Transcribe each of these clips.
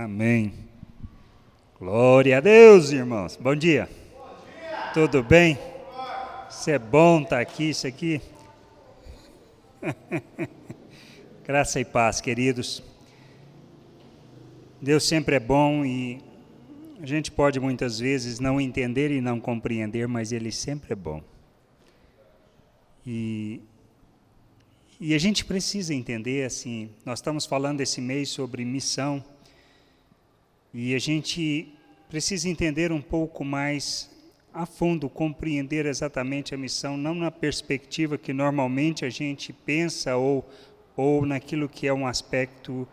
Amém. Glória a Deus, irmãos. Bom dia. Bom dia. Tudo bem? Isso é bom estar aqui, isso aqui. Graça e paz, queridos. Deus sempre é bom e a gente pode muitas vezes não entender e não compreender, mas Ele sempre é bom. E a gente precisa entender, assim, nós estamos falando esse mês sobre missão, e a gente precisa entender um pouco mais a fundo, compreender exatamente a missão, não na perspectiva que normalmente a gente pensa, ou naquilo que é um aspecto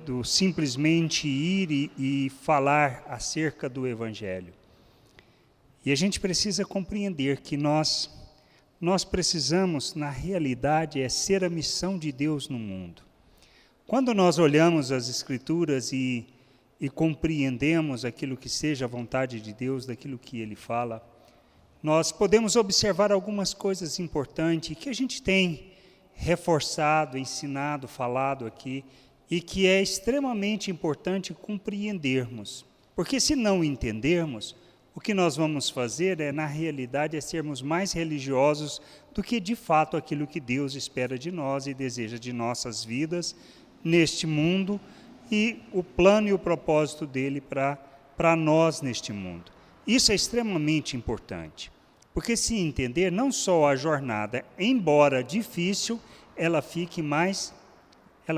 do simplesmente ir e falar acerca do Evangelho. E a gente precisa compreender que nós precisamos, na realidade, ser a missão de Deus no mundo. Quando nós olhamos as Escrituras e compreendemos aquilo que seja a vontade de Deus, daquilo que Ele fala, nós podemos observar algumas coisas importantes que a gente tem reforçado, ensinado, falado aqui, e que é extremamente importante compreendermos. Porque se não entendermos, o que nós vamos fazer na realidade, sermos mais religiosos do que, de fato, aquilo que Deus espera de nós e deseja de nossas vidas neste mundo e o plano e o propósito dele para nós neste mundo. Isso é extremamente importante, porque se entender, não só a jornada, embora difícil, ela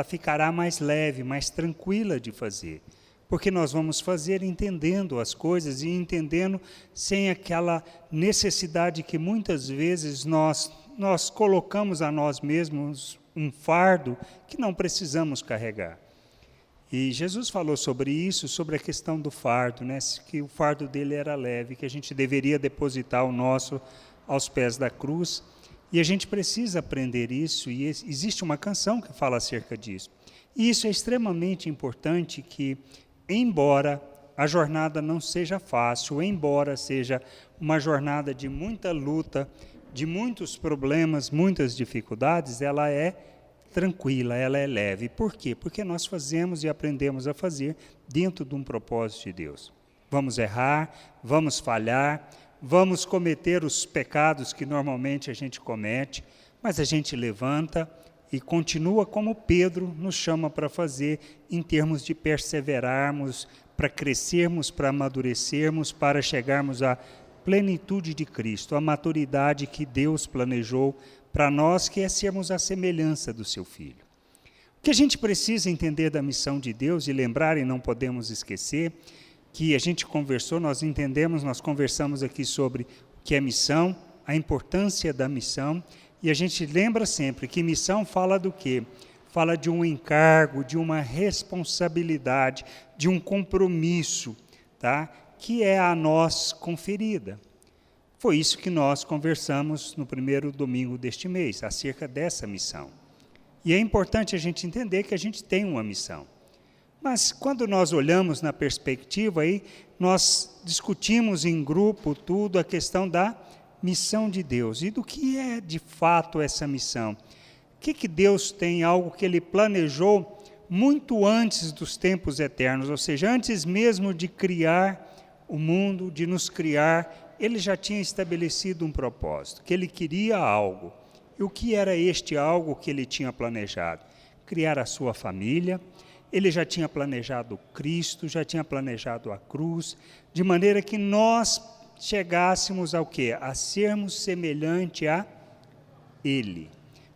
ficará mais leve, mais tranquila de fazer. Porque nós vamos fazer entendendo as coisas e entendendo sem aquela necessidade que muitas vezes nós colocamos a nós mesmos um fardo que não precisamos carregar. E Jesus falou sobre isso, sobre a questão do fardo, né? Que o fardo dele era leve, que a gente deveria depositar o nosso aos pés da cruz. E a gente precisa aprender isso, e existe uma canção que fala acerca disso. E isso é extremamente importante que, embora a jornada não seja fácil, embora seja uma jornada de muita luta, de muitos problemas, muitas dificuldades, ela é tranquila, ela é leve. Por quê? Porque nós fazemos e aprendemos a fazer dentro de um propósito de Deus. Vamos errar, vamos falhar, vamos cometer os pecados que normalmente a gente comete, mas a gente levanta e continua como Pedro nos chama para fazer, em termos de perseverarmos, para crescermos, para amadurecermos, para chegarmos à plenitude de Cristo, à maturidade que Deus planejou para nós, que é sermos a semelhança do seu Filho. O que a gente precisa entender da missão de Deus e lembrar, e não podemos esquecer, que a gente conversou, nós conversamos aqui sobre o que é missão, a importância da missão, e a gente lembra sempre que missão fala do quê? Fala de um encargo, de uma responsabilidade, de um compromisso, tá? Que é a nós conferida. Foi isso que nós conversamos no primeiro domingo deste mês, acerca dessa missão. E é importante a gente entender que a gente tem uma missão. Mas quando nós olhamos na perspectiva, aí, nós discutimos em grupo tudo a questão da missão de Deus. E do que é de fato essa missão? O que Deus tem, algo que Ele planejou muito antes dos tempos eternos, ou seja, antes mesmo de criar o mundo, de nos criar, Ele já tinha estabelecido um propósito, que Ele queria algo. E o que era este algo que Ele tinha planejado? Criar a sua família. Ele já tinha planejado Cristo, já tinha planejado a cruz, de maneira que nós chegássemos ao quê? A sermos semelhante a Ele.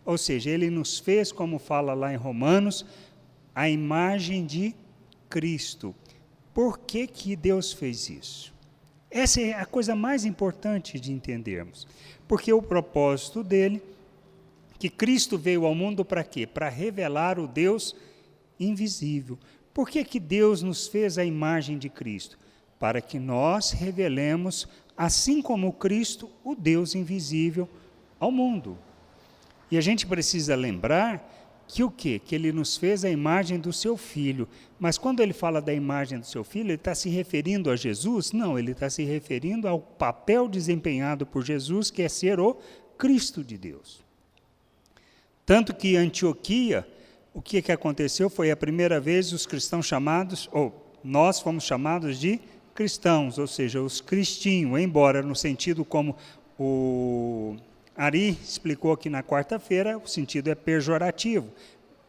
Ou seja, Ele nos fez, como fala lá em Romanos, a imagem de Cristo. Por que Deus fez isso? Essa é a coisa mais importante de entendermos. Porque o propósito dele, que Cristo veio ao mundo para quê? Para revelar o Deus invisível. Por que Deus nos fez a imagem de Cristo? Para que nós revelemos, assim como Cristo, o Deus invisível ao mundo. E a gente precisa lembrar que o quê? Que Ele nos fez a imagem do seu Filho. Mas quando Ele fala da imagem do seu Filho, Ele está se referindo a Jesus? Não, Ele está se referindo ao papel desempenhado por Jesus, que é ser o Cristo de Deus. Tanto que Antioquia o que aconteceu? Foi a primeira vez os cristãos chamados, ou nós fomos chamados de cristãos, ou seja, os cristinhos, embora no sentido como o Ari explicou aqui na quarta-feira, o sentido é pejorativo.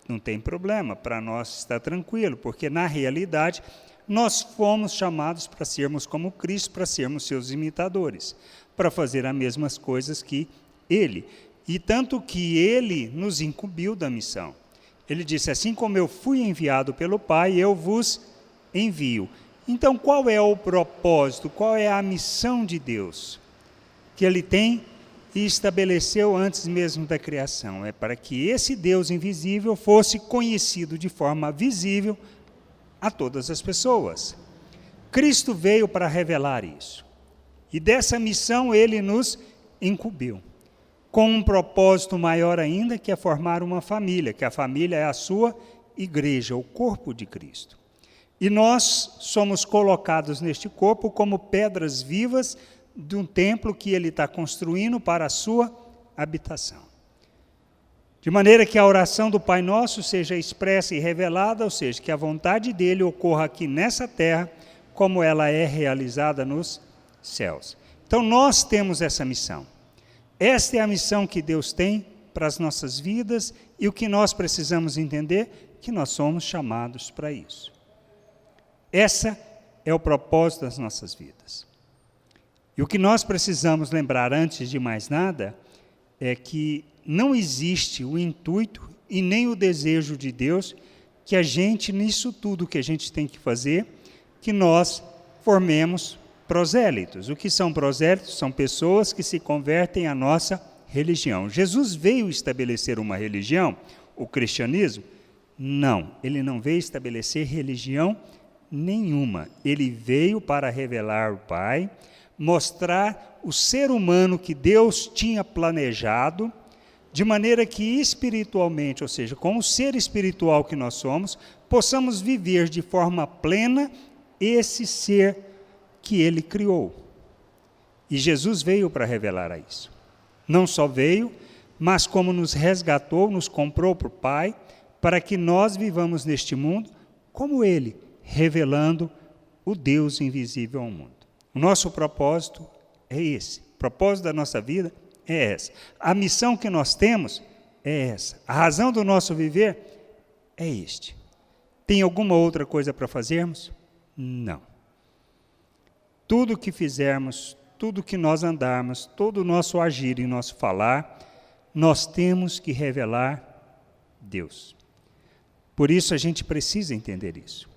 Não tem problema, para nós está tranquilo, porque na realidade nós fomos chamados para sermos como Cristo, para sermos seus imitadores, para fazer as mesmas coisas que Ele. E tanto que Ele nos incumbiu da missão. Ele disse, assim como eu fui enviado pelo Pai, eu vos envio. Então, qual é o propósito, qual é a missão de Deus que Ele tem e estabeleceu antes mesmo da criação? É para que esse Deus invisível fosse conhecido de forma visível a todas as pessoas. Cristo veio para revelar isso. E dessa missão Ele nos incumbiu, com um propósito maior ainda, que é formar uma família, que a família é a sua igreja, o corpo de Cristo. E nós somos colocados neste corpo como pedras vivas de um templo que Ele está construindo para a sua habitação. De maneira que a oração do Pai Nosso seja expressa e revelada, ou seja, que a vontade dEle ocorra aqui nessa terra, como ela é realizada nos céus. Então nós temos essa missão. Esta é a missão que Deus tem para as nossas vidas e o que nós precisamos entender, que nós somos chamados para isso. Essa é o propósito das nossas vidas. E o que nós precisamos lembrar antes de mais nada é que não existe o intuito e nem o desejo de Deus que a gente, nisso tudo que a gente tem que fazer, que nós formemos prosélitos. O que são prosélitos? São pessoas que se convertem à nossa religião. Jesus veio estabelecer uma religião, o cristianismo? Não, ele não veio estabelecer religião nenhuma. Ele veio para revelar o Pai, mostrar o ser humano que Deus tinha planejado, de maneira que espiritualmente, ou seja, com o ser espiritual que nós somos, possamos viver de forma plena esse ser que Ele criou. E Jesus veio para revelar a isso. Não só veio, mas como nos resgatou, nos comprou para o Pai, para que nós vivamos neste mundo como Ele, revelando o Deus invisível ao mundo. O nosso propósito é esse. O propósito da nossa vida é essa. A missão que nós temos é essa. A razão do nosso viver é este. Tem alguma outra coisa para fazermos? Não. Tudo que fizermos, tudo que nós andarmos, todo o nosso agir e nosso falar, nós temos que revelar Deus. Por isso a gente precisa entender isso.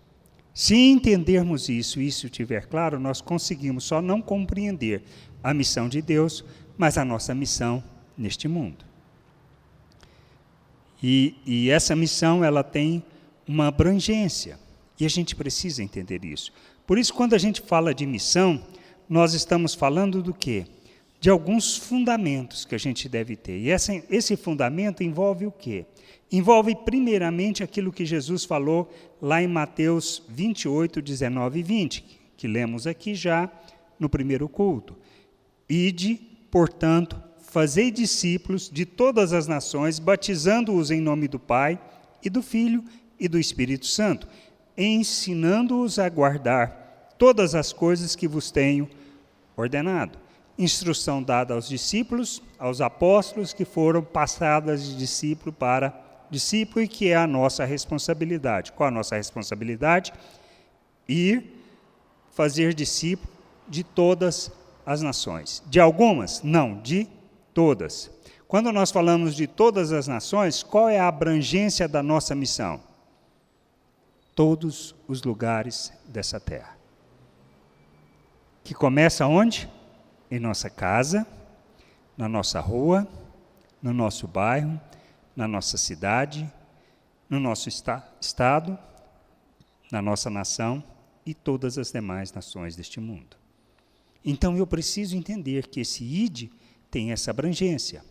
Se entendermos isso e isso estiver claro, nós conseguimos só não compreender a missão de Deus, mas a nossa missão neste mundo. E essa missão, ela tem uma abrangência, e a gente precisa entender isso. Por isso, quando a gente fala de missão, nós estamos falando do quê? De alguns fundamentos que a gente deve ter. E esse fundamento envolve o quê? Envolve, primeiramente, aquilo que Jesus falou lá em Mateus 28, 19 e 20, que lemos aqui já no primeiro culto. Ide, portanto, fazei discípulos de todas as nações, batizando-os em nome do Pai, e do Filho, e do Espírito Santo, ensinando-os a guardar todas as coisas que vos tenho ordenado. Instrução dada aos discípulos, aos apóstolos, que foram passadas de discípulo para discípulo e que é a nossa responsabilidade. Qual a nossa responsabilidade? Ir fazer discípulo de todas as nações. De algumas? Não, de todas. Quando nós falamos de todas as nações, qual é a abrangência da nossa missão? Todos os lugares dessa terra. Que começa onde? Em nossa casa, na nossa rua, no nosso bairro, na nossa cidade, no nosso estado, na nossa nação e todas as demais nações deste mundo. Então eu preciso entender que esse ide tem essa abrangência.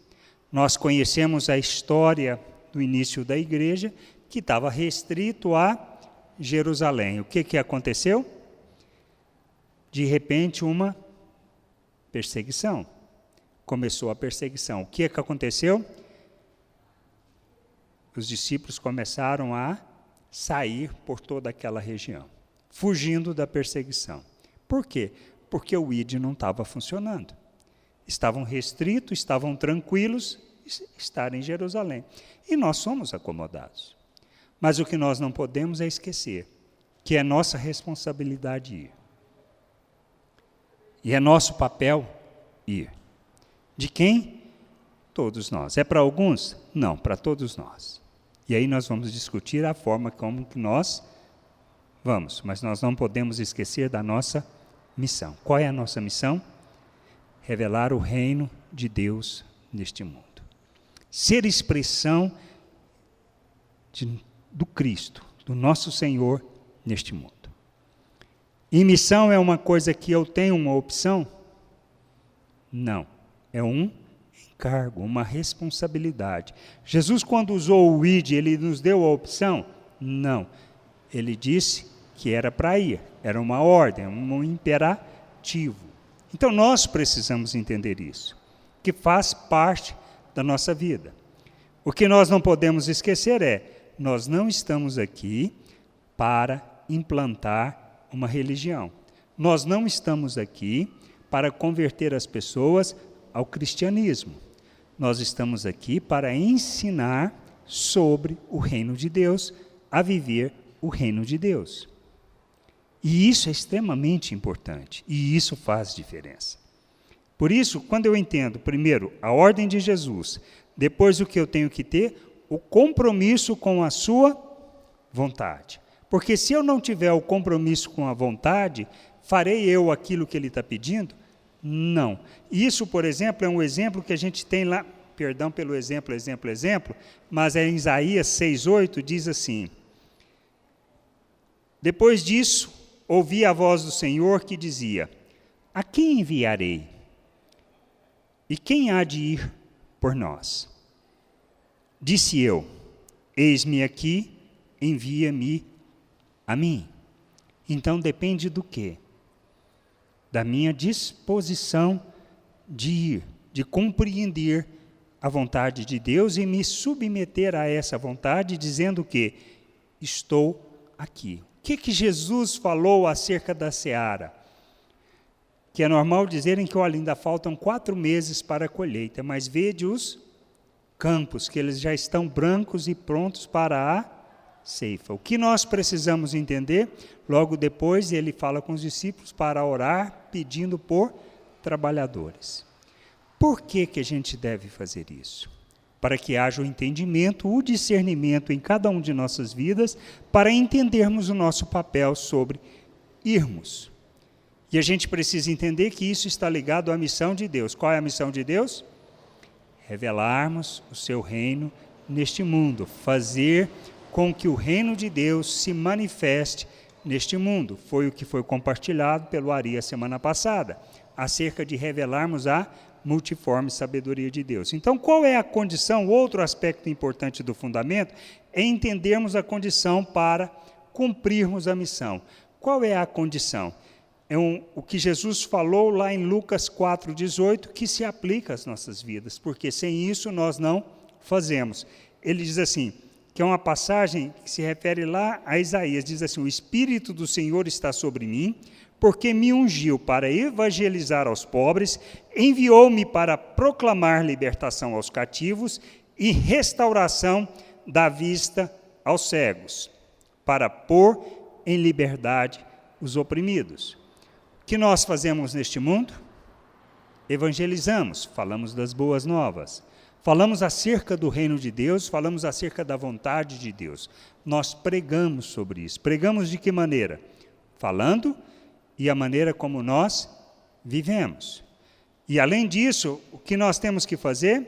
Nós conhecemos a história do início da igreja, que estava restrito a Jerusalém. O que aconteceu? De repente, uma perseguição. Começou a perseguição. O que aconteceu? os discípulos começaram a sair por toda aquela região, fugindo da perseguição. Por quê? Porque o ID não estava funcionando. Estavam restritos, estavam tranquilos, estar em Jerusalém. E nós somos acomodados. Mas o que nós não podemos é esquecer que é nossa responsabilidade ir. E é nosso papel ir. De quem? Todos nós. É para alguns? Não, para todos nós. E aí nós vamos discutir a forma como que nós vamos, mas nós não podemos esquecer da nossa missão. Qual é a nossa missão? Revelar o reino de Deus neste mundo. Ser expressão do Cristo, do nosso Senhor neste mundo. E missão é uma coisa que eu tenho uma opção? Não, é um encargo, uma responsabilidade. Jesus, quando usou o id, ele nos deu a opção? Não, ele disse que era para ir, era uma ordem, um imperativo. Então nós precisamos entender isso, que faz parte da nossa vida. O que nós não podemos esquecer é, nós não estamos aqui para implantar uma religião. Nós não estamos aqui para converter as pessoas ao cristianismo. Nós estamos aqui para ensinar sobre o reino de Deus, a viver o reino de Deus. E isso é extremamente importante, e isso faz diferença. Por isso, quando eu entendo, primeiro, a ordem de Jesus, depois o que eu tenho que ter, o compromisso com a sua vontade. Porque se eu não tiver o compromisso com a vontade, farei eu aquilo que ele está pedindo? Não. Isso, por exemplo, é um exemplo que a gente tem lá, perdão pelo exemplo, mas é em Isaías 6,8, diz assim: depois disso, ouvi a voz do Senhor que dizia: a quem enviarei? E quem há de ir por nós? Disse eu: eis-me aqui, envia-me a mim. Então depende do quê? Da minha disposição de ir, de compreender a vontade de Deus e me submeter a essa vontade, dizendo que estou aqui. O que Jesus falou acerca da seara? Que é normal dizerem que, olha, ainda faltam 4 meses para a colheita, mas vede os campos, que eles já estão brancos e prontos para a ceifa. O que nós precisamos entender? Logo depois ele fala com os discípulos para orar, pedindo por trabalhadores. Por que a gente deve fazer isso? Para que haja o entendimento, o discernimento em cada um de nossas vidas, para entendermos o nosso papel sobre irmos. E a gente precisa entender que isso está ligado à missão de Deus. Qual é a missão de Deus? Revelarmos o seu reino neste mundo, fazer com que o reino de Deus se manifeste neste mundo. Foi o que foi compartilhado pelo Ari a semana passada, acerca de revelarmos a multiforme sabedoria de Deus. Então, qual é a condição? Outro aspecto importante do fundamento é entendermos a condição para cumprirmos a missão. Qual é a condição? O que Jesus falou lá em Lucas 4,18, que se aplica às nossas vidas, porque sem isso nós não fazemos. Ele diz assim, que é uma passagem que se refere lá a Isaías, diz assim: o Espírito do Senhor está sobre mim, porque me ungiu para evangelizar aos pobres, enviou-me para proclamar libertação aos cativos e restauração da vista aos cegos, para pôr em liberdade os oprimidos. O que nós fazemos neste mundo? Evangelizamos, falamos das boas novas, falamos acerca do reino de Deus, falamos acerca da vontade de Deus. Nós pregamos sobre isso. Pregamos de que maneira? Falando e a maneira como nós vivemos. E além disso, o que nós temos que fazer?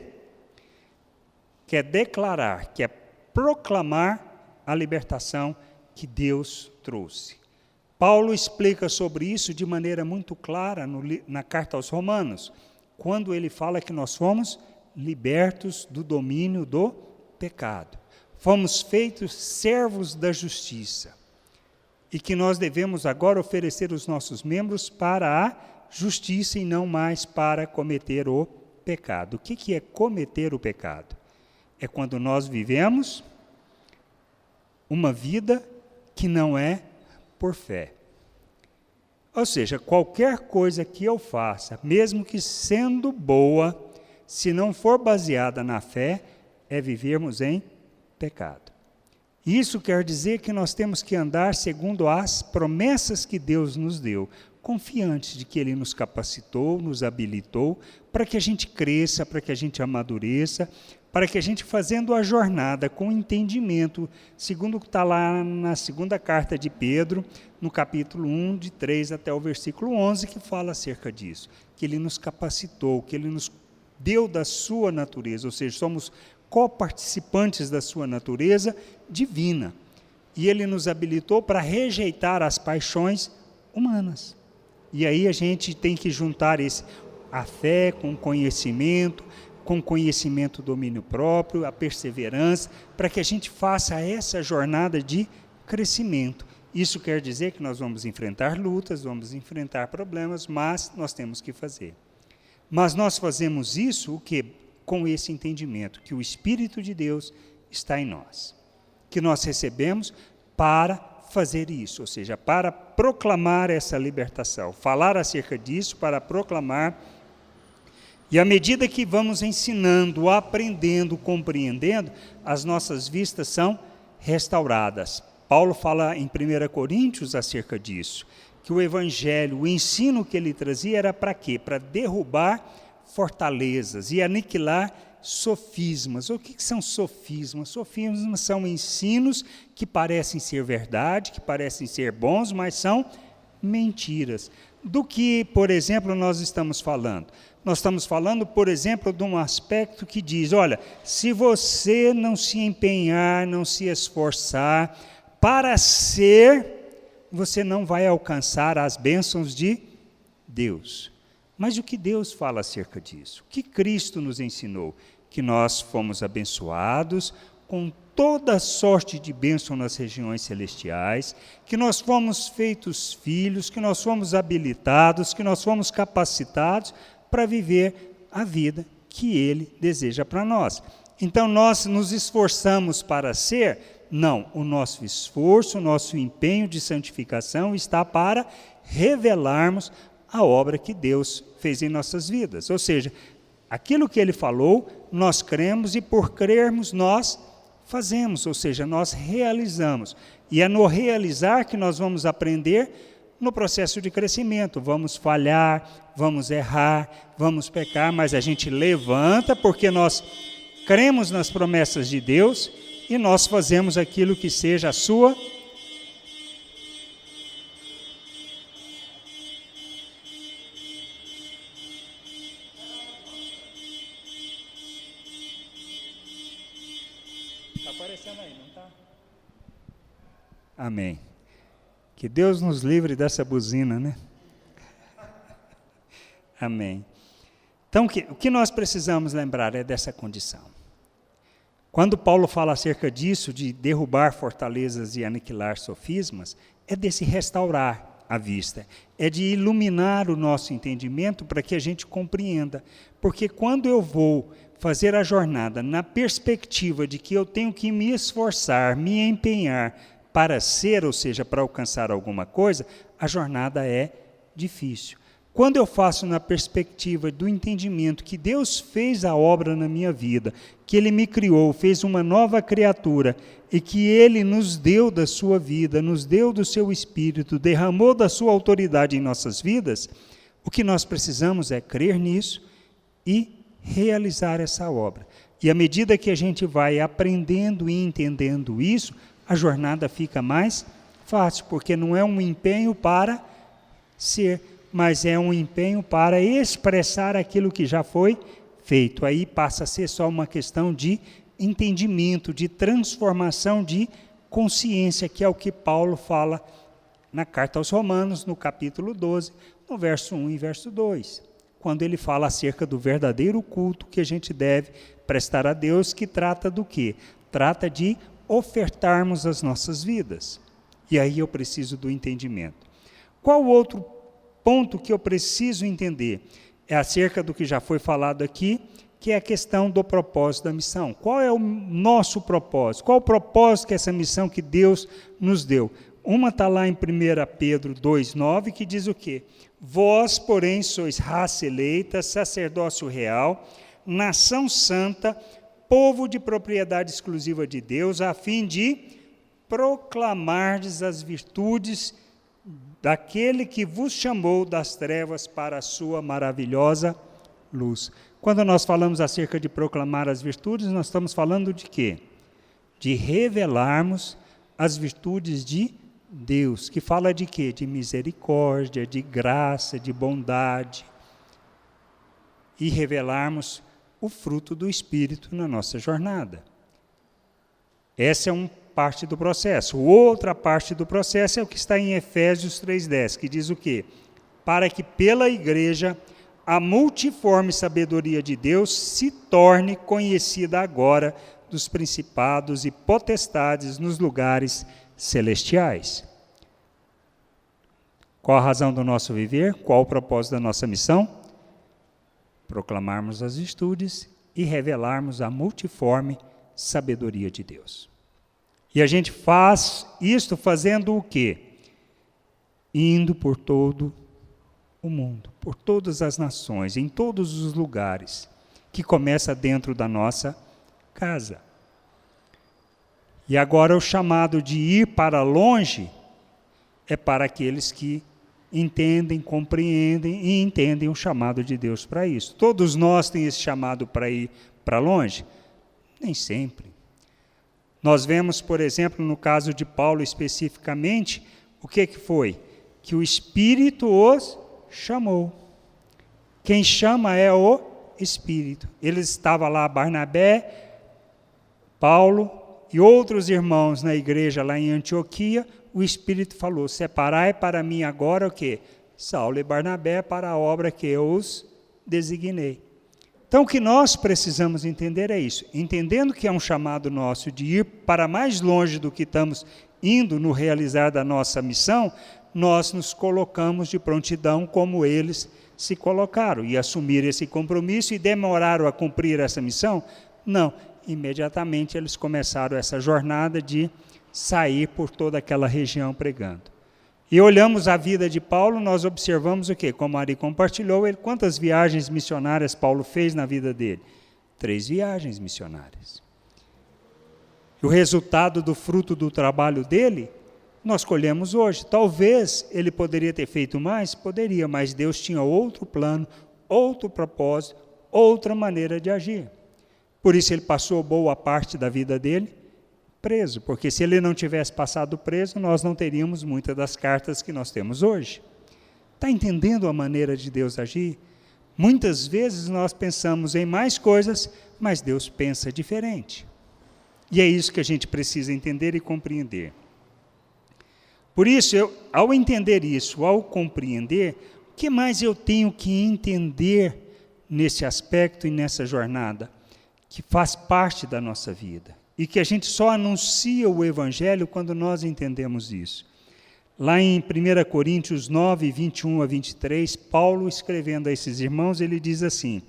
Que é declarar, que é proclamar a libertação que Deus trouxe. Paulo explica sobre isso de maneira muito clara na carta aos Romanos, quando ele fala que nós fomos libertos do domínio do pecado. Fomos feitos servos da justiça. E que nós devemos agora oferecer os nossos membros para a justiça e não mais para cometer o pecado. O que é cometer o pecado? É quando nós vivemos uma vida que não é por fé. Ou seja, qualquer coisa que eu faça, mesmo que sendo boa, se não for baseada na fé, é vivermos em pecado. Isso quer dizer que nós temos que andar segundo as promessas que Deus nos deu, confiantes de que Ele nos capacitou, nos habilitou, para que a gente cresça, para que a gente amadureça, para que a gente, fazendo a jornada com entendimento, segundo o que está lá na segunda carta de Pedro, no capítulo 1, de 3 até o versículo 11, que fala acerca disso, que Ele nos capacitou, que Ele nos deu da sua natureza, ou seja, somos coparticipantes da sua natureza divina, e Ele nos habilitou para rejeitar as paixões humanas. E aí a gente tem que juntar a fé com conhecimento, domínio próprio, a perseverança, para que a gente faça essa jornada de crescimento. Isso quer dizer que nós vamos enfrentar lutas, vamos enfrentar problemas, mas nós temos que fazer. Mas nós fazemos isso o quê? Com esse entendimento, que o Espírito de Deus está em nós, que nós recebemos para fazer isso, ou seja, para proclamar essa libertação, falar acerca disso, para proclamar. E à medida que vamos ensinando, aprendendo, compreendendo, as nossas vistas são restauradas. Paulo fala em 1 Coríntios acerca disso, que o Evangelho, o ensino que ele trazia era para quê? Para derrubar fortalezas e aniquilar sofismas. O que são sofismas? Sofismas são ensinos que parecem ser verdade, que parecem ser bons, mas são mentiras. Do que, por exemplo, nós estamos falando? Nós estamos falando, por exemplo, de um aspecto que diz, olha, se você não se empenhar, não se esforçar para ser, você não vai alcançar as bênçãos de Deus. Mas o que Deus fala acerca disso? O que Cristo nos ensinou? Que nós fomos abençoados com toda sorte de bênção nas regiões celestiais, que nós fomos feitos filhos, que nós fomos habilitados, que nós fomos capacitados para viver a vida que Ele deseja para nós. Então, nós nos esforçamos para ser? Não, o nosso esforço, o nosso empenho de santificação está para revelarmos a obra que Deus fez em nossas vidas. Ou seja, aquilo que Ele falou, nós cremos e por crermos nós fazemos, ou seja, nós realizamos. E é no realizar que nós vamos aprender no processo de crescimento. Vamos falhar, vamos errar, vamos pecar, mas a gente levanta porque nós cremos nas promessas de Deus e nós fazemos aquilo que seja a sua aparecendo aí, não está? Amém. Que Deus nos livre dessa buzina, né? Amém. Então, o que nós precisamos lembrar é dessa condição. Quando Paulo fala acerca disso, de derrubar fortalezas e aniquilar sofismas, é desse restaurar a vista, é de iluminar o nosso entendimento para que a gente compreenda. Porque quando eu vou fazer a jornada na perspectiva de que eu tenho que me esforçar, me empenhar para ser, ou seja, para alcançar alguma coisa, a jornada é difícil. Quando eu faço na perspectiva do entendimento que Deus fez a obra na minha vida, que Ele me criou, fez uma nova criatura, e que Ele nos deu da sua vida, nos deu do seu Espírito, derramou da sua autoridade em nossas vidas, o que nós precisamos é crer nisso e realizar essa obra. E à medida que a gente vai aprendendo e entendendo isso, a jornada fica mais fácil, porque não é um empenho para ser, mas é um empenho para expressar aquilo que já foi feito. Aí passa a ser só uma questão de entendimento, de transformação de consciência, que é o que Paulo fala na carta aos Romanos, no capítulo 12, no verso 1 e verso 2. Quando ele fala acerca do verdadeiro culto que a gente deve prestar a Deus, que trata do quê? Trata de ofertarmos as nossas vidas. E aí eu preciso do entendimento. Qual outro ponto que eu preciso entender? É acerca do que já foi falado aqui, que é a questão do propósito da missão. Qual é o nosso propósito? Qual o propósito que essa missão que Deus nos deu? Uma está lá em 1 Pedro 2,9, que diz o quê? Vós, porém, sois raça eleita, sacerdócio real, nação santa, povo de propriedade exclusiva de Deus, a fim de proclamardes as virtudes daquele que vos chamou das trevas para a sua maravilhosa luz. Quando nós falamos acerca de proclamar as virtudes, nós estamos falando de quê? De revelarmos as virtudes de Deus, que fala de quê? De misericórdia, de graça, de bondade, e revelarmos o fruto do Espírito na nossa jornada. Essa é uma parte do processo. Outra parte do processo é o que está em Efésios 3,10, que diz o quê? Para que pela igreja a multiforme sabedoria de Deus se torne conhecida agora dos principados e potestades nos lugares celestiais. Qual a razão do nosso viver? Qual o propósito da nossa missão? Proclamarmos as virtudes e revelarmos a multiforme sabedoria de Deus. E a gente faz isto fazendo o quê? Indo por todo o mundo, por todas as nações, em todos os lugares, que começa dentro da nossa casa. E agora o chamado de ir para longe é para aqueles que entendem, compreendem e entendem o chamado de Deus para isso. Todos nós temos esse chamado para ir para longe? Nem sempre. Nós vemos, por exemplo, no caso de Paulo especificamente, o que foi? Que o Espírito os chamou. Quem chama é o Espírito. Eles estavam lá, Barnabé, Paulo e outros irmãos na igreja lá em Antioquia. O Espírito falou, separai para mim agora o quê? Saulo e Barnabé para a obra que eu os designei. Então, o que nós precisamos entender é isso. Entendendo que é um chamado nosso de ir para mais longe do que estamos indo no realizar da nossa missão, nós nos colocamos de prontidão como eles se colocaram e assumir esse compromisso e demoraram a cumprir essa missão? Não. Imediatamente eles começaram essa jornada de sair por toda aquela região pregando. E olhamos a vida de Paulo, nós observamos o quê? Como a Ari compartilhou, quantas viagens missionárias Paulo fez na vida dele? 3 viagens missionárias. E o resultado do fruto do trabalho dele, nós colhemos hoje. Talvez ele poderia ter feito mais? Poderia, mas Deus tinha outro plano, outro propósito, outra maneira de agir. Por isso ele passou boa parte da vida dele preso, porque se ele não tivesse passado preso, nós não teríamos muitas das cartas que nós temos hoje. Está entendendo a maneira de Deus agir? Muitas vezes nós pensamos em mais coisas, mas Deus pensa diferente. E é isso que a gente precisa entender e compreender. Por isso, ao entender isso, ao compreender, o que mais eu tenho que entender nesse aspecto e nessa jornada? Que faz parte da nossa vida. E que a gente só anuncia o Evangelho quando nós entendemos isso. Lá em 1 Coríntios 9, 21 a 23, Paulo, escrevendo a esses irmãos, ele diz assim,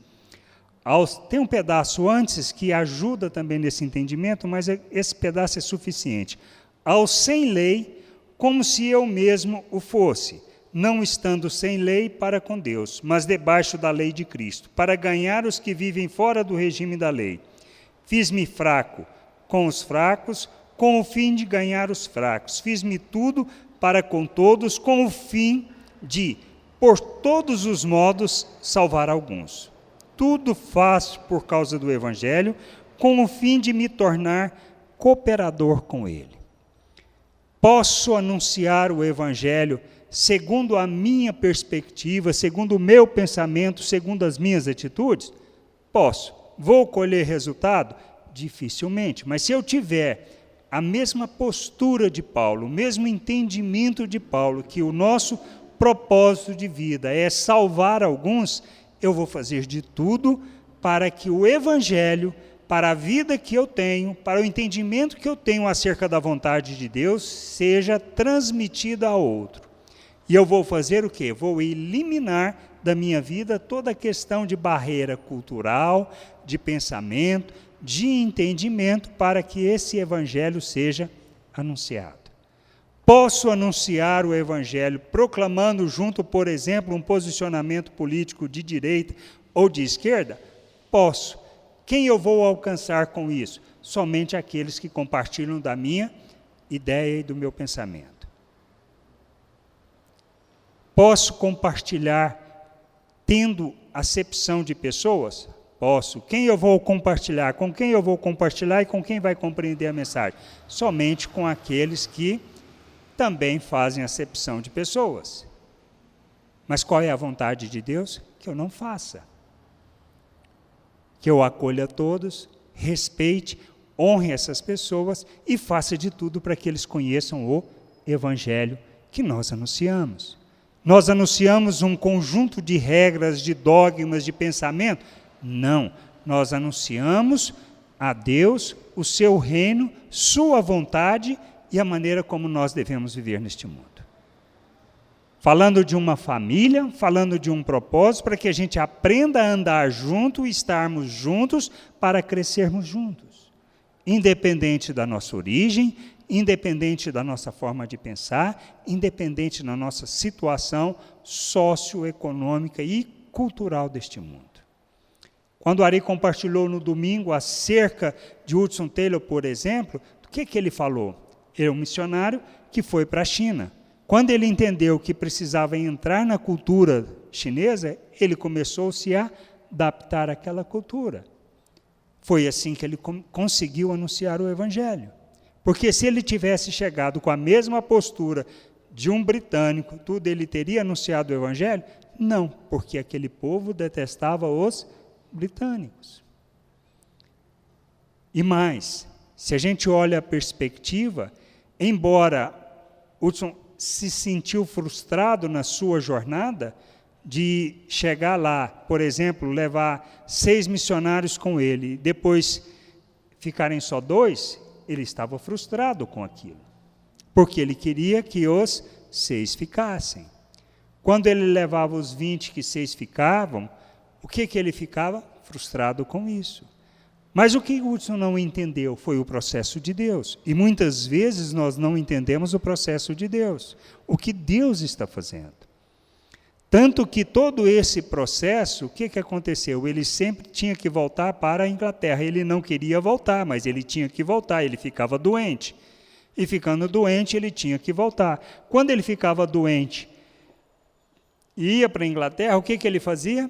tem um pedaço antes que ajuda também nesse entendimento, mas esse pedaço é suficiente. Aos sem lei, como se eu mesmo o fosse, não estando sem lei para com Deus, mas debaixo da lei de Cristo, para ganhar os que vivem fora do regime da lei. Fiz-me fraco com os fracos, com o fim de ganhar os fracos. Fiz-me tudo para com todos, com o fim de, por todos os modos, salvar alguns. Tudo faço por causa do Evangelho, com o fim de me tornar cooperador com ele. Posso anunciar o Evangelho segundo a minha perspectiva, segundo o meu pensamento, segundo as minhas atitudes? Posso. Vou colher resultado? Dificilmente. Mas se eu tiver a mesma postura de Paulo, o mesmo entendimento de Paulo, que o nosso propósito de vida é salvar alguns, eu vou fazer de tudo para que o Evangelho, para a vida que eu tenho, para o entendimento que eu tenho acerca da vontade de Deus, seja transmitido a outro. E eu vou fazer o quê? Vou eliminar da minha vida toda a questão de barreira cultural, de pensamento, de entendimento, para que esse evangelho seja anunciado. Posso anunciar o evangelho proclamando junto, por exemplo, um posicionamento político de direita ou de esquerda? Posso. Quem eu vou alcançar com isso? Somente aqueles que compartilham da minha ideia e do meu pensamento. Posso compartilhar tendo acepção de pessoas? Posso. Quem eu vou compartilhar? Com quem eu vou compartilhar e com quem vai compreender a mensagem? Somente com aqueles que também fazem acepção de pessoas. Mas qual é a vontade de Deus? Que eu não faça. Que eu acolha todos, respeite, honre essas pessoas e faça de tudo para que eles conheçam o evangelho que nós anunciamos. Nós anunciamos um conjunto de regras, de dogmas, de pensamento? Não. Nós anunciamos a Deus, o seu reino, sua vontade e a maneira como nós devemos viver neste mundo. Falando de uma família, falando de um propósito, para que a gente aprenda a andar junto e estarmos juntos para crescermos juntos. Independente da nossa origem, independente da nossa forma de pensar, independente da nossa situação socioeconômica e cultural deste mundo. Quando o Ari compartilhou no domingo acerca de Hudson Taylor, por exemplo, o que ele falou? Ele é um missionário que foi para a China. Quando ele entendeu que precisava entrar na cultura chinesa, ele começou-se a adaptar àquela cultura. Foi assim que ele conseguiu anunciar o evangelho. Porque se ele tivesse chegado com a mesma postura de um britânico, tudo, ele teria anunciado o evangelho? Não, porque aquele povo detestava os britânicos. E mais, se a gente olha a perspectiva, embora Hudson se sentiu frustrado na sua jornada de chegar lá, por exemplo, levar 6 missionários com ele, depois ficarem só 2, ele estava frustrado com aquilo, porque ele queria que os 6 ficassem. Quando ele levava os 20 que 6 ficavam, o que ele ficava? Frustrado com isso. Mas o que Hudson não entendeu foi o processo de Deus. E muitas vezes nós não entendemos o processo de Deus, o que Deus está fazendo. Tanto que todo esse processo, o que aconteceu? Ele sempre tinha que voltar para a Inglaterra. Ele não queria voltar, mas ele tinha que voltar, ele ficava doente. E ficando doente, ele tinha que voltar. Quando ele ficava doente e ia para a Inglaterra, o que ele fazia?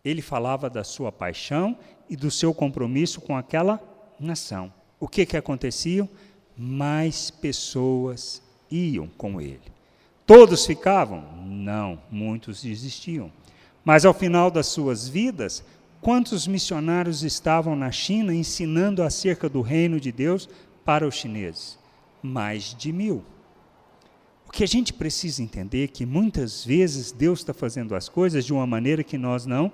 Ele falava da sua paixão e do seu compromisso com aquela nação. O que acontecia? Mais pessoas iam com ele. Todos ficavam? Não, muitos desistiam. Mas ao final das suas vidas, quantos missionários estavam na China ensinando acerca do reino de Deus para os chineses? Mais de 1000. O que a gente precisa entender é que muitas vezes Deus está fazendo as coisas de uma maneira que nós não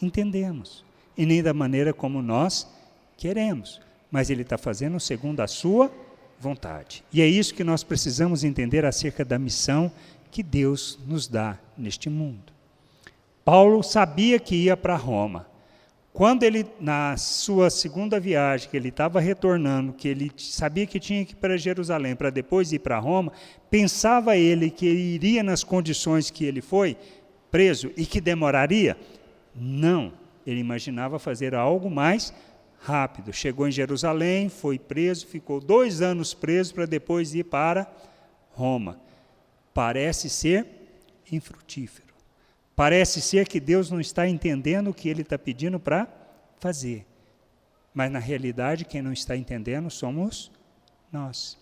entendemos, e nem da maneira como nós queremos, mas Ele está fazendo segundo a sua vontade. E é isso que nós precisamos entender acerca da missão que Deus nos dá neste mundo. Paulo sabia que ia para Roma. Quando ele, na sua segunda viagem, que ele estava retornando, que ele sabia que tinha que ir para Jerusalém, para depois ir para Roma, pensava ele que ele iria nas condições que ele foi, preso, e que demoraria? Não, ele imaginava fazer algo mais rápido. Chegou em Jerusalém, foi preso, ficou 2 anos preso para depois ir para Roma. Parece ser infrutífero. Parece ser que Deus não está entendendo o que Ele está pedindo para fazer. Mas, na realidade, quem não está entendendo somos nós.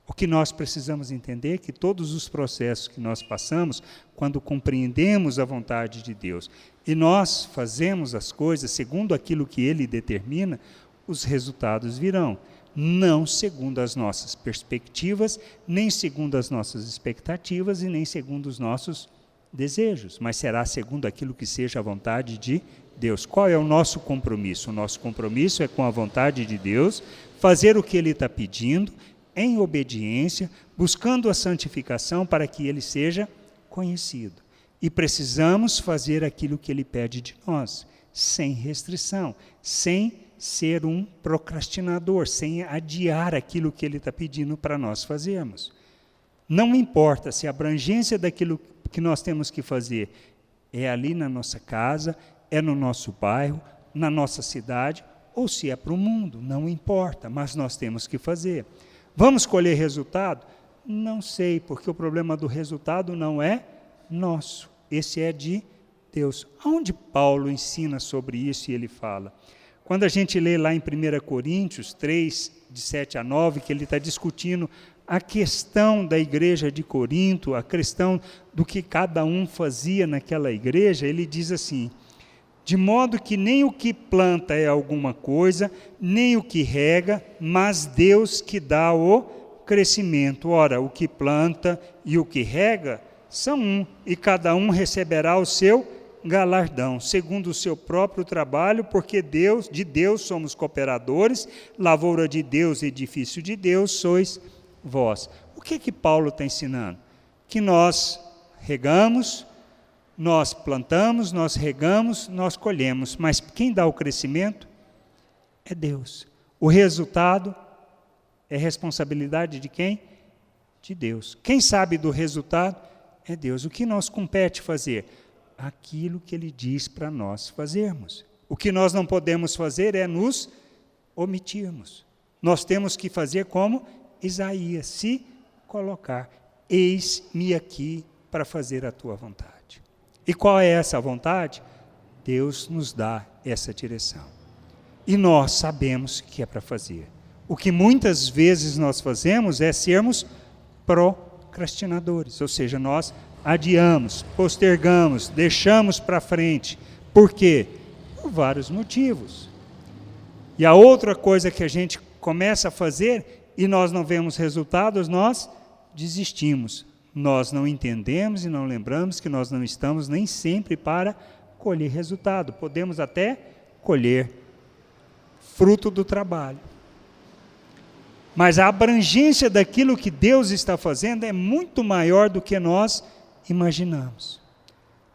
O que nós precisamos entender é que todos os processos que nós passamos, quando compreendemos a vontade de Deus, e nós fazemos as coisas segundo aquilo que Ele determina, os resultados virão. Não segundo as nossas perspectivas, nem segundo as nossas expectativas e nem segundo os nossos desejos, mas será segundo aquilo que seja a vontade de Deus. Qual é o nosso compromisso? O nosso compromisso é com a vontade de Deus, fazer o que Ele está pedindo, em obediência, buscando a santificação para que Ele seja conhecido. E precisamos fazer aquilo que Ele pede de nós, sem restrição, sem ser um procrastinador, sem adiar aquilo que Ele está pedindo para nós fazermos. Não importa se a abrangência daquilo que nós temos que fazer é ali na nossa casa, é no nosso bairro, na nossa cidade, ou se é para o mundo, não importa, mas nós temos que fazer. Vamos colher resultado? Não sei, porque o problema do resultado não é nosso, esse é de Deus. Onde Paulo ensina sobre isso e ele fala? Quando a gente lê lá em 1 Coríntios 3, de 7 a 9, que ele está discutindo a questão da igreja de Corinto, a questão do que cada um fazia naquela igreja, ele diz assim: de modo que nem o que planta é alguma coisa, nem o que rega, mas Deus que dá o crescimento. Ora, o que planta e o que rega são um, e cada um receberá o seu galardão, segundo o seu próprio trabalho, porque de Deus somos cooperadores, lavoura de Deus, edifício de Deus, sois vós. O que Paulo está ensinando? Que nós regamos, nós plantamos, nós regamos, nós colhemos, mas quem dá o crescimento é Deus. O resultado é responsabilidade de quem? De Deus. Quem sabe do resultado é Deus. O que nos compete fazer? Aquilo que Ele diz para nós fazermos. O que nós não podemos fazer é nos omitirmos. Nós temos que fazer como Isaías, se colocar: eis-me aqui para fazer a tua vontade. E qual é essa vontade? Deus nos dá essa direção. E nós sabemos que é para fazer. O que muitas vezes nós fazemos é sermos procrastinadores, ou seja, nós adiamos, postergamos, deixamos para frente. Por quê? Por vários motivos. E a outra coisa que a gente começa a fazer e nós não vemos resultados, nós desistimos. Nós não entendemos e não lembramos que nós não estamos nem sempre para colher resultado. Podemos até colher fruto do trabalho. Mas a abrangência daquilo que Deus está fazendo é muito maior do que nós imaginamos.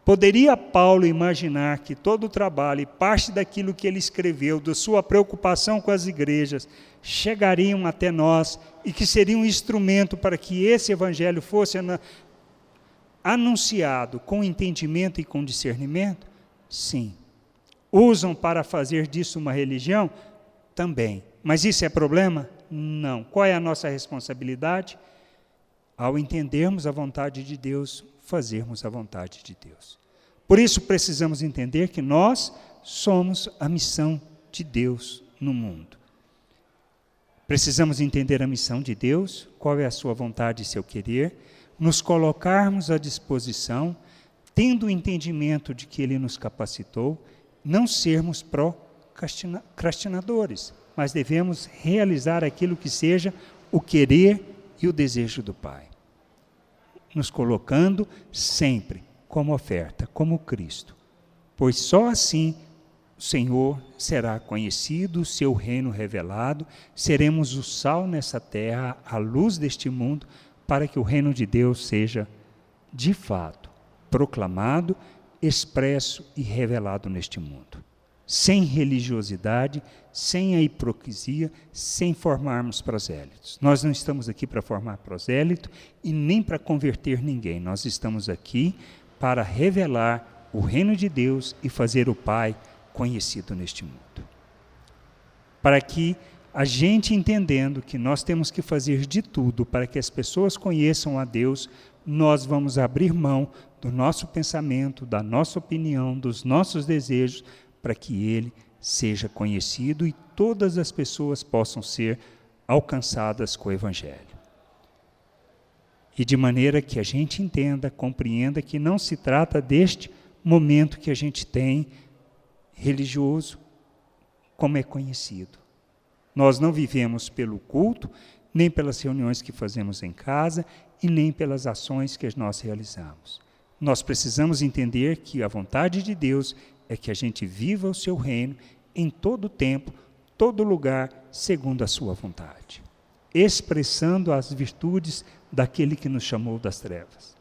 Poderia Paulo imaginar que todo o trabalho e parte daquilo que ele escreveu, da sua preocupação com as igrejas, chegariam até nós e que seria um instrumento para que esse evangelho fosse anunciado com entendimento e com discernimento? Sim. Usam para fazer disso uma religião? Também. Mas isso é problema? Não. Qual é a nossa responsabilidade? Ao entendermos a vontade de Deus, fazermos a vontade de Deus. Por isso precisamos entender que nós somos a missão de Deus no mundo. Precisamos entender a missão de Deus, qual é a sua vontade e seu querer, nos colocarmos à disposição, tendo o entendimento de que Ele nos capacitou, não sermos procrastinadores, mas devemos realizar aquilo que seja o querer e o desejo do Pai. Nos colocando sempre como oferta, como Cristo, pois só assim o Senhor será conhecido, o seu reino revelado, seremos o sal nessa terra, a luz deste mundo, para que o reino de Deus seja, de fato, proclamado, expresso e revelado neste mundo. Sem religiosidade, sem a hipocrisia, sem formarmos prosélitos. Nós não estamos aqui para formar prosélito e nem para converter ninguém. Nós estamos aqui para revelar o reino de Deus e fazer o Pai conhecido neste mundo. Para que a gente, entendendo que nós temos que fazer de tudo para que as pessoas conheçam a Deus, nós vamos abrir mão do nosso pensamento, da nossa opinião, dos nossos desejos, para que Ele seja conhecido e todas as pessoas possam ser alcançadas com o Evangelho. E de maneira que a gente entenda, compreenda que não se trata deste momento que a gente tem religioso, como é conhecido. Nós não vivemos pelo culto, nem pelas reuniões que fazemos em casa e nem pelas ações que nós realizamos. Nós precisamos entender que a vontade de Deus é que a gente viva o seu reino em todo tempo, todo lugar, segundo a sua vontade, expressando as virtudes daquele que nos chamou das trevas.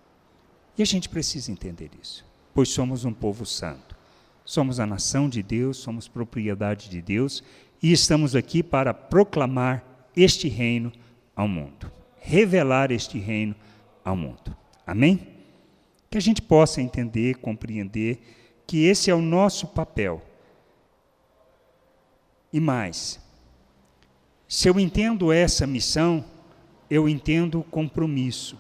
E a gente precisa entender isso, pois somos um povo santo. Somos a nação de Deus, somos propriedade de Deus e estamos aqui para proclamar este reino ao mundo, revelar este reino ao mundo. Amém? Que a gente possa entender, compreender que esse é o nosso papel. E mais, se eu entendo essa missão, eu entendo o compromisso.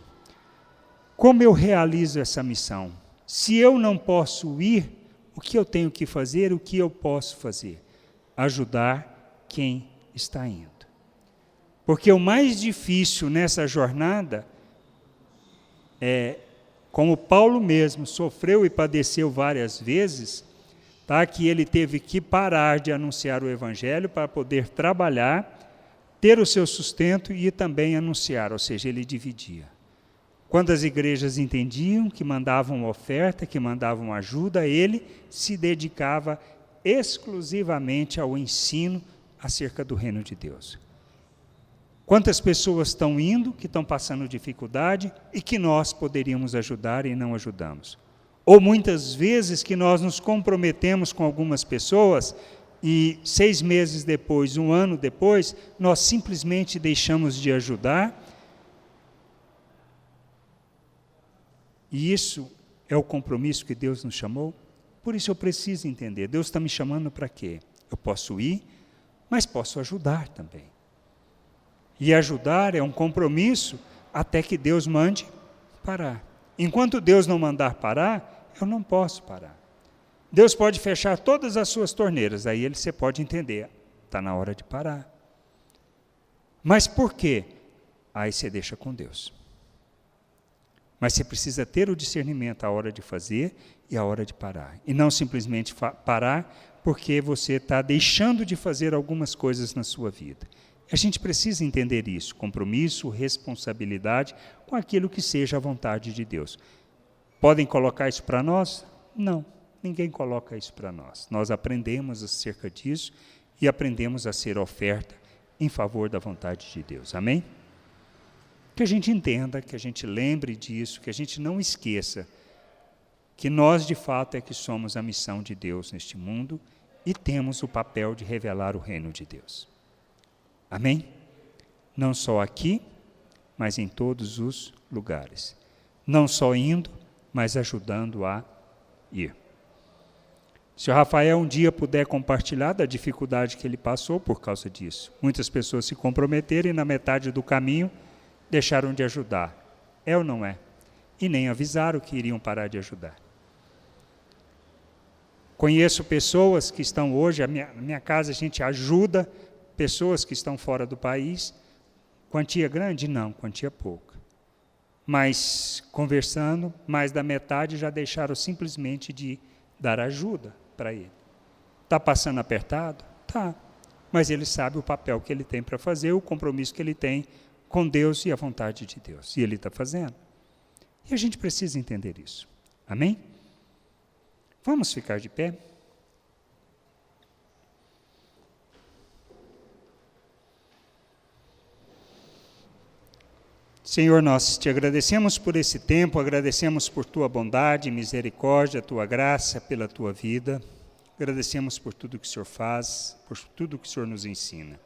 Como eu realizo essa missão? Se eu não posso ir, o que eu tenho que fazer, o que eu posso fazer? Ajudar quem está indo. Porque o mais difícil nessa jornada é, como Paulo mesmo sofreu e padeceu várias vezes, tá? Que ele teve que parar de anunciar o evangelho para poder trabalhar, ter o seu sustento e também anunciar, ou seja, ele dividia. Quando as igrejas entendiam que mandavam oferta, que mandavam ajuda, ele se dedicava exclusivamente ao ensino acerca do reino de Deus. Quantas pessoas estão indo, que estão passando dificuldade e que nós poderíamos ajudar e não ajudamos? Ou muitas vezes que nós nos comprometemos com algumas pessoas e 6 meses depois, 1 ano depois, nós simplesmente deixamos de ajudar. E isso é o compromisso que Deus nos chamou? Por isso eu preciso entender, Deus está me chamando para quê? Eu posso ir, mas posso ajudar também. E ajudar é um compromisso até que Deus mande parar. Enquanto Deus não mandar parar, eu não posso parar. Deus pode fechar todas as suas torneiras, aí você pode entender, está na hora de parar. Mas por quê? Aí você deixa com Deus. Mas você precisa ter o discernimento a hora de fazer e a hora de parar. E não simplesmente parar porque você está deixando de fazer algumas coisas na sua vida. A gente precisa entender isso, compromisso, responsabilidade com aquilo que seja a vontade de Deus. Podem colocar isso para nós? Não, ninguém coloca isso para nós. Nós aprendemos acerca disso e aprendemos a ser oferta em favor da vontade de Deus. Amém? Que a gente entenda, que a gente lembre disso, que a gente não esqueça que nós, de fato, é que somos a missão de Deus neste mundo e temos o papel de revelar o reino de Deus. Amém? Não só aqui, mas em todos os lugares. Não só indo, mas ajudando a ir. Se o Rafael um dia puder compartilhar da dificuldade que ele passou por causa disso. Muitas pessoas se comprometeram e na metade do caminho deixaram de ajudar. É ou não é? E nem avisaram que iriam parar de ajudar. Conheço pessoas que estão hoje, na minha casa a gente ajuda pessoas que estão fora do país. Quantia grande? Não, quantia pouca. Mas conversando, mais da metade já deixaram simplesmente de dar ajuda para ele. Está passando apertado? Tá. Mas ele sabe o papel que ele tem para fazer, o compromisso que ele tem com Deus e a vontade de Deus. E ele está fazendo. E a gente precisa entender isso. Amém? Vamos ficar de pé? Senhor, nós te agradecemos por esse tempo, agradecemos por tua bondade, misericórdia, tua graça, pela tua vida. Agradecemos por tudo que o Senhor faz, por tudo que o Senhor nos ensina.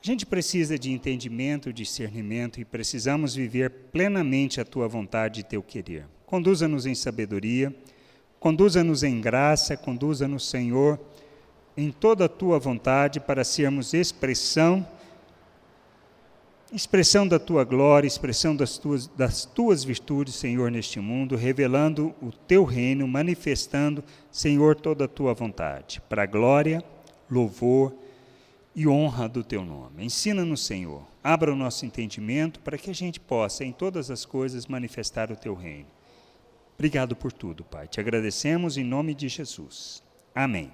A gente precisa de entendimento, discernimento e precisamos viver plenamente a tua vontade e teu querer. Conduza-nos em sabedoria, conduza-nos em graça, conduza-nos, Senhor, em toda a tua vontade para sermos expressão da tua glória, expressão das tuas virtudes, Senhor, neste mundo, revelando o teu reino, manifestando, Senhor, toda a tua vontade, para a glória, louvor e honra do teu nome. Ensina-nos, Senhor, abra o nosso entendimento para que a gente possa, em todas as coisas, manifestar o teu reino. Obrigado por tudo, Pai. Te agradecemos em nome de Jesus. Amém.